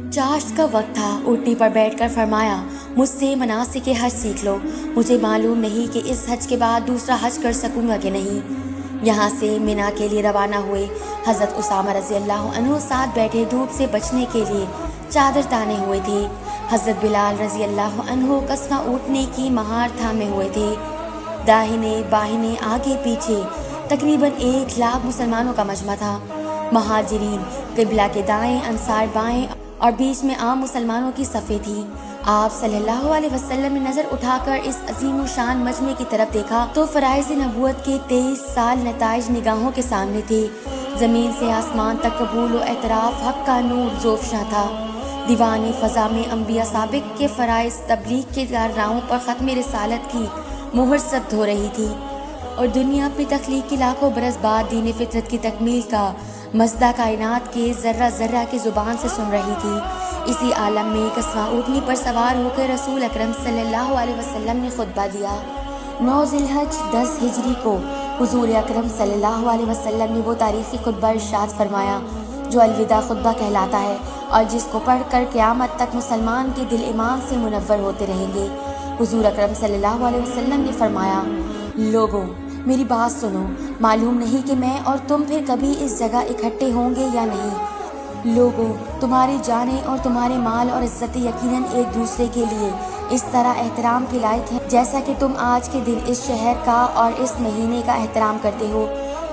चाश्त का वक्त था। ऊँटनी पर बैठकर फरमाया, मुझसे मनासिक हज सीख लो। मुझे मालूम नहीं कि इस हज के बाद दूसरा हज कर सकूंगा कि नहीं। यहाँ से मिना के लिए रवाना हुए। हज़रत उसामा रज़ी अल्लाह अन्हु साथ बैठे धूप से बचने के लिए चादर ताने हुए थे। हज़रत बिलाल रज़ी अल्लाह अन्हु कस्वा ऊँटनी की महार थामे हुए थे। दाहिने बाहिने आगे पीछे तकरीबन 1 लाख मुसलमानों का मजमा था। महाजिरीन किबला के दाएं, अंसार बाएं और बीच में आम मुसलमानों की सफ़े थी। आप सल्लल्लाहु अलैहि वसल्लम ने नज़र उठाकर इस अजीम शान मजमे की तरफ देखा तो फ़राइज़ नबूवत के 23 साल नताइज निगाहों के सामने थे। ज़मीन से आसमान तक कबूल व एतराफ़ हक़ का नूर ज़ोफ़शां था। दीवानी फ़ज़ा में अम्बिया साबिक़ के फ़राइज़ तबलीग के कारनामों पर ख़त्म रिसालत की मुहर सब्त हो रही थी और दुनिया अपनी तख्लीक की लाखों बरस बाद दीन फितरत की तकमील का मज़दा कायनात के ज़र्रा ज़र्रा की ज़ुबान से सुन रही थी। इसी आलम में कस्वा ऊँटनी पर सवार होकर रसूल अकरम सल्लल्लाहु अलैहि वसल्लम ने खुतबा दिया। 9 ज़िलहज 10 हिजरी को हुज़ूर अकरम सल्लल्लाहु अलैहि वसल्लम ने वो तारीख़ी खुतबा इरशाद फरमाया जो अलविदा खुतबा कहलाता है और जिसको पढ़कर क़यामत तक मुसलमान के दिल ईमान से मुनव्वर होते रहेंगे। हुज़ूर अकरम सल्लल्लाहु अलैहि वसल्लम ने फरमाया, लोगों मेरी बात सुनो, मालूम नहीं कि मैं और तुम फिर कभी इस जगह इकट्ठे होंगे या नहीं। लोगों, तुम्हारी जानें और तुम्हारे माल और इज़्ज़तें यकीनन एक दूसरे के लिए इस तरह एहतराम के लायक हैं जैसा कि तुम आज के दिन इस शहर का और इस महीने का एहतराम करते हो।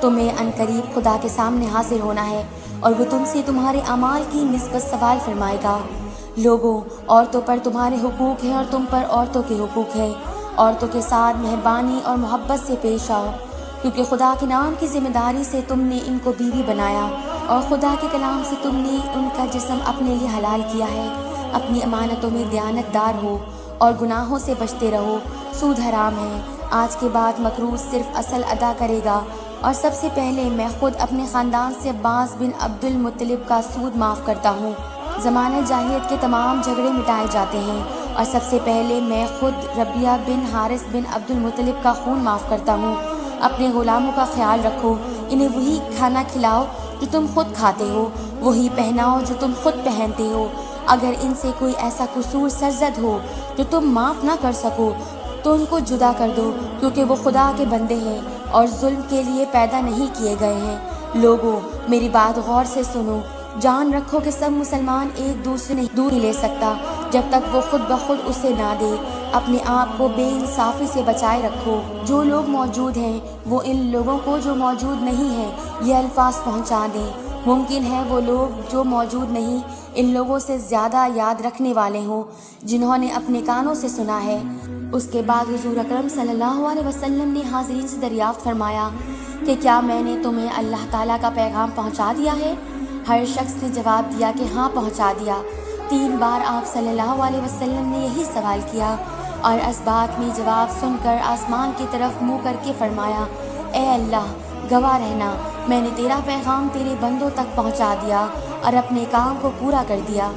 तुम्हें अनकरीब खुदा के सामने हाजिर होना है और वो तुमसे तुम्हारे अमाल की निस्बत सवाल फरमाएगा। लोगों, औरतों पर तुम्हारे हुकूक हैं और तुम पर औरतों के हुकूक हैं। औरतों के साथ मेहरबानी और मोहब्बत से पेश आओ क्योंकि खुदा के नाम की ज़िम्मेदारी से तुमने इनको बीवी बनाया और खुदा के कलाम से तुमने उनका जिस्म अपने लिए हलाल किया है। अपनी अमानतों में दयानतदार हो और गुनाहों से बचते रहो। सूद हराम है। आज के बाद मकरूज़ सिर्फ असल अदा करेगा और सबसे पहले मैं ख़ुद अपने ख़ानदान से अब्बास बिन अब्दुल मुत्तलिब का सूद माफ़ करता हूँ। ज़माने जाहिलियत के तमाम झगड़े मिटाए जाते हैं और सबसे पहले मैं ख़ुद रबिया बिन हारिस बिन अब्दुल मुत्तलिब का खून माफ़ करता हूँ। अपने ग़ुलामों का ख्याल रखो, इन्हें वही खाना खिलाओ जो तुम खुद खाते हो, वही पहनाओ जो तुम खुद पहनते हो। अगर इनसे कोई ऐसा कसूर सरज़द हो जो तुम माफ़ ना कर सको तो उनको जुदा कर दो क्योंकि वो खुदा के बंदे हैं और जुल्म के लिए पैदा नहीं किए गए हैं। लोगों, मेरी बात गौर से सुनो। जान रखो कि सब मुसलमान एक दूसरे नहीं दूर ले सकता जब तक वो खुद ब खुद उसे ना दे। अपने आप को बेइंसाफ़ी से बचाए रखो। जो लोग मौजूद हैं वो इन लोगों को जो मौजूद नहीं हैं ये अल्फाज पहुंचा दें। मुमकिन है वो लोग जो मौजूद नहीं इन लोगों से ज़्यादा याद रखने वाले हों जिन्होंने अपने कानों से सुना है। उसके बाद हुज़ूर अकरम सल्लल्लाहु अलैहि वसल्लम ने हाज़रीन से दरियाफ़्त फरमाया कि क्या मैंने तुम्हें अल्लाह ताला का पैगाम पहुंचा दिया है? हर शख्स ने जवाब दिया कि हाँ, पहुंचा दिया। 3 बार आप सल्लल्लाहु अलैहि वसल्लम ने यही सवाल किया और असबात में जवाब सुनकर आसमान की तरफ मुँह करके फरमाया, ए अल्लाह, गवाह रहना, मैंने तेरा पैगाम तेरे बंदों तक पहुंचा दिया और अपने काम को पूरा कर दिया।